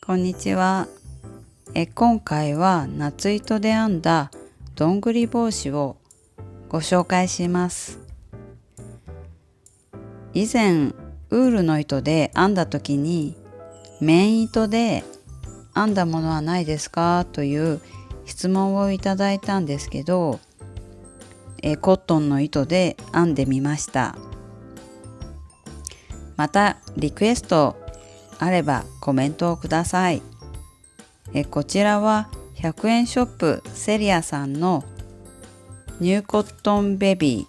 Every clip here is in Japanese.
こんにちは。今回は夏糸で編んだどんぐり帽子をご紹介します。以前ウールの糸で編んだ時に綿糸で編んだものはないですかという質問をいただいたんですけど、コットンの糸で編んでみました。またリクエストあればコメントをください。こちらは100円ショップセリアさんのニューコットンベビ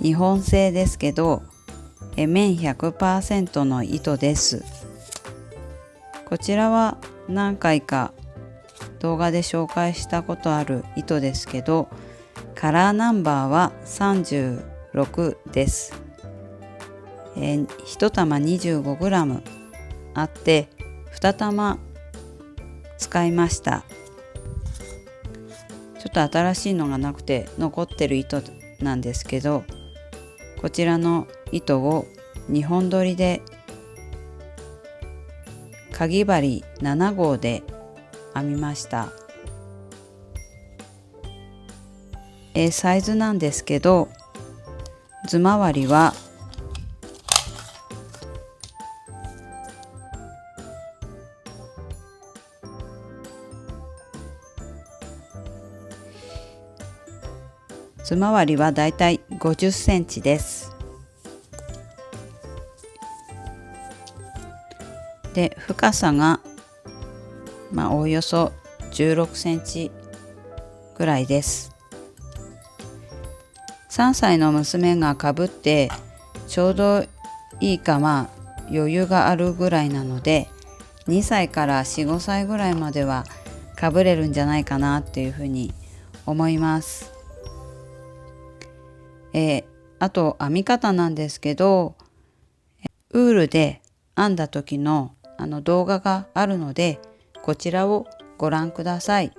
ー、日本製ですけど綿 100% の糸です。こちらは何回か動画で紹介したことある糸ですけど、カラーナンバーは36です。1玉 25g あって2玉使いました。ちょっと新しいのがなくて残ってる糸なんですけど、こちらの糸を2本取りでかぎ針7号で編みました。サイズなんですけど、図回りはだいたい50センチです。で、深さがおおよそ16センチぐらいです。3歳の娘がかぶってちょうどいいか余裕があるぐらいなので、2歳から4、5歳ぐらいまではかぶれるんじゃないかなっていうふうに思います。あと編み方なんですけど、ウールで編んだ時の動画があるので、こちらをご覧ください。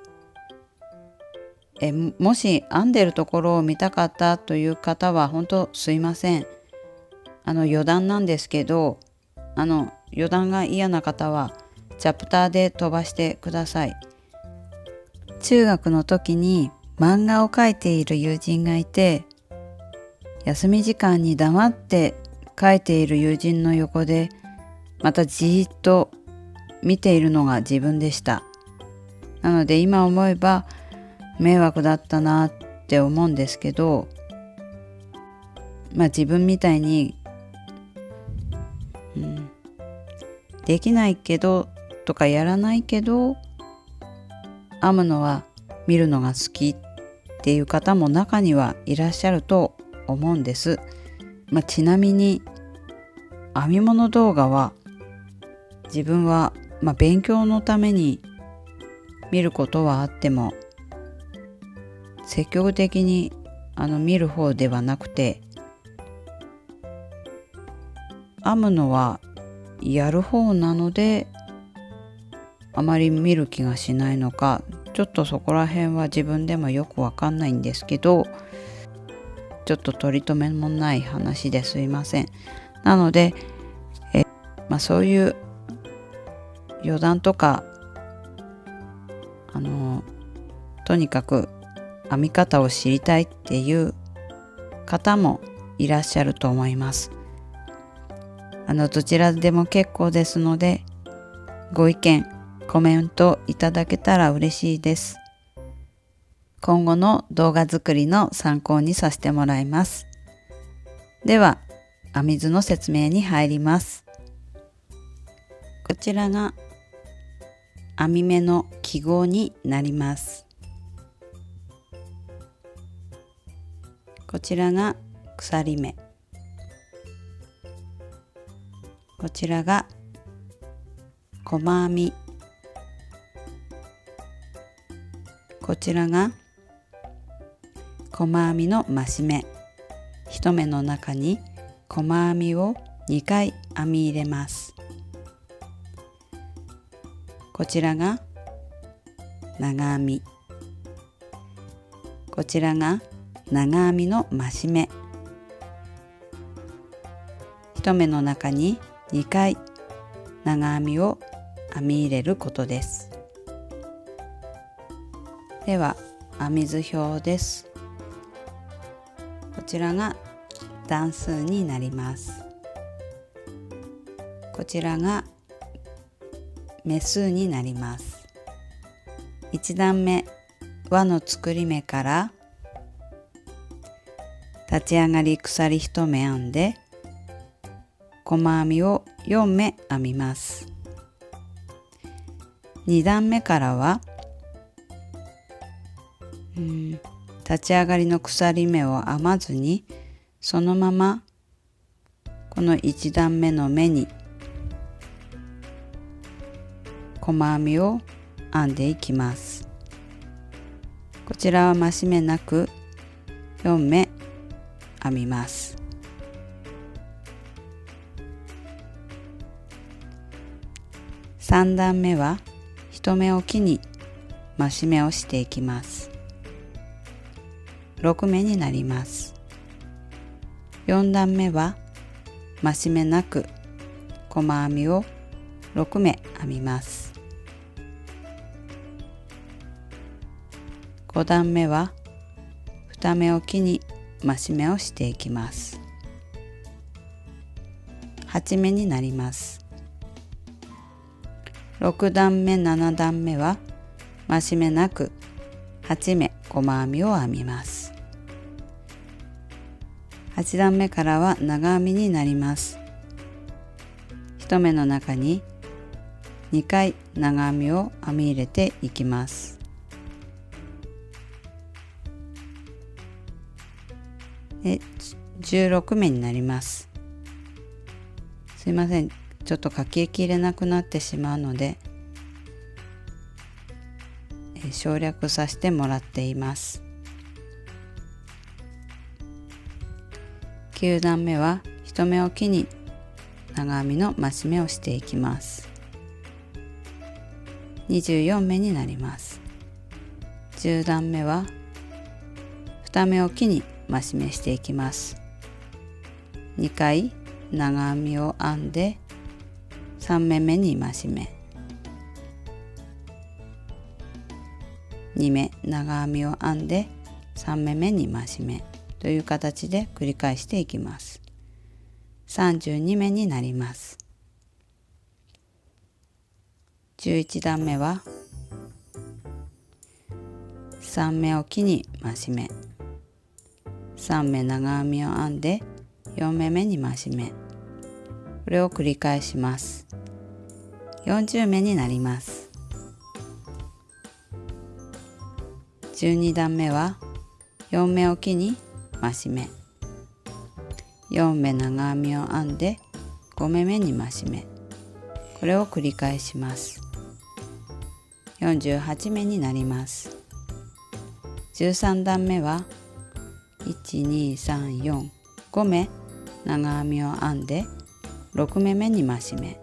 もし編んでるところを見たかったという方は本当すいません。余談なんですけど、余談が嫌な方はチャプターで飛ばしてください。中学の時に漫画を描いている友人がいて、休み時間に黙って描いている友人の横でまたじーっと見ているのが自分でした。なので今思えば迷惑だったなって思うんですけど、自分みたいに、できないけどとかやらないけど編むのは見るのが好きっていう方も中にはいらっしゃると思うんです。ちなみに編み物動画は自分は、勉強のために見ることはあっても積極的に見る方ではなくて、編むのはやる方なのであまり見る気がしないのか、ちょっとそこら辺は自分でもよくわかんないんですけど、ちょっと取り留めもない話ですいません。なのでそういう余談とかとにかく編み方を知りたいっていう方もいらっしゃると思います。どちらでも結構ですので、ご意見コメントいただけたら嬉しいです。今後の動画作りの参考にさせてもらいます。では編み図の説明に入ります。こちらが編み目の記号になります。こちらが鎖目、こちらが細編み、こちらが細編みの増し目、1目の中に細編みを2回編み入れます。こちらが長編み、こちらが長編みの増し目、1目の中に2回長編みを編み入れることです。では編み図表です。こちらが段数になります。こちらが目数になります。1段目輪の作り目から立ち上がり鎖1目編んで細編みを4目編みます。2段目からは立ち上がりの鎖目を編まずにそのままこの1段目の目に細編みを編んでいきます。こちらは増し目なく4目編みます。3段目は1目おきに増し目をしていきます。6目になります。4段目は増し目なく細編みを6目編みます。5段目は2目おきに増し目をしていきます。8目になります。6段目7段目は増し目なく8目細編みを編みます。8段目からは長編みになります。1目の中に2回長編みを編み入れていきます。で16目になります。すいません、ちょっと書ききれなくなってしまうので省略させてもらっています。9段目は1目おきに長編みの増し目をしていきます。24目になります。10段目は2目おきに増し目していきます。2回長編みを編んで3目目に増し目、2目長編みを編んで3目目に増し目という形で繰り返していきます。32目になります。11段目は3目おきに増し目、3目長編みを編んで4目目に増し目、これを繰り返します。40目になります。12段目は4目おきに増し目、4目長編みを編んで5目目に増し目、これを繰り返します。48目になります。13段目は1,2,3,4,5目長編みを編んで6目目に増し目、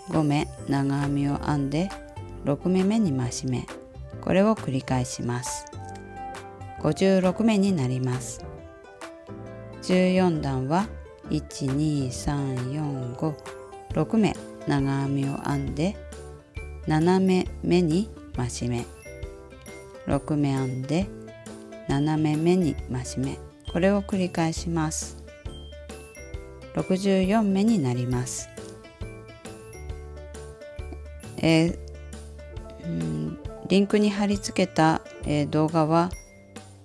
5目長編みを編んで6目目に増し目、これを繰り返します。56目になります。14段は1,2,3,4,5,6目長編みを編んで7目目に増し目、6目編んで7目目に増し目、これを繰り返します。64目になります。リンクに貼り付けた、動画は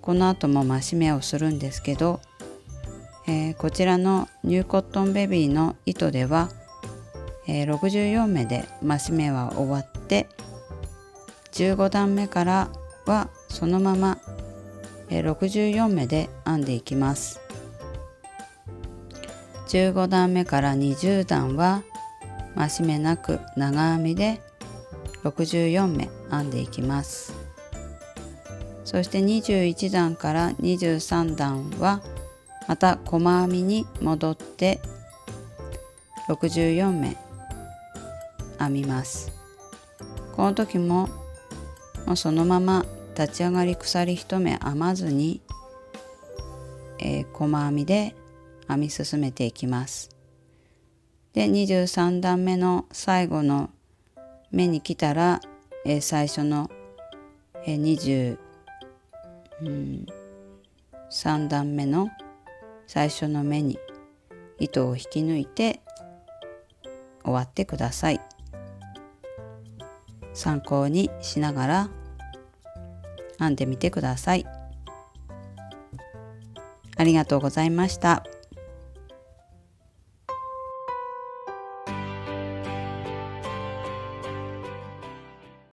この後も増し目をするんですけど、こちらのニューコットンベビーの糸では、64目で増し目は終わって15段目からはそのまま、64目で編んでいきます。15段目から20段は増し目なく長編みで64目編んでいきます。そして21段から23段はまた細編みに戻って64目編みます。この時もそのまま立ち上がり鎖1目編まずに、細編みで編み進めていきます。で23段目の最後の目に来たら、最初の、23段目の最初の目に糸を引き抜いて終わってください。参考にしながら編んでみてください。ありがとうございました。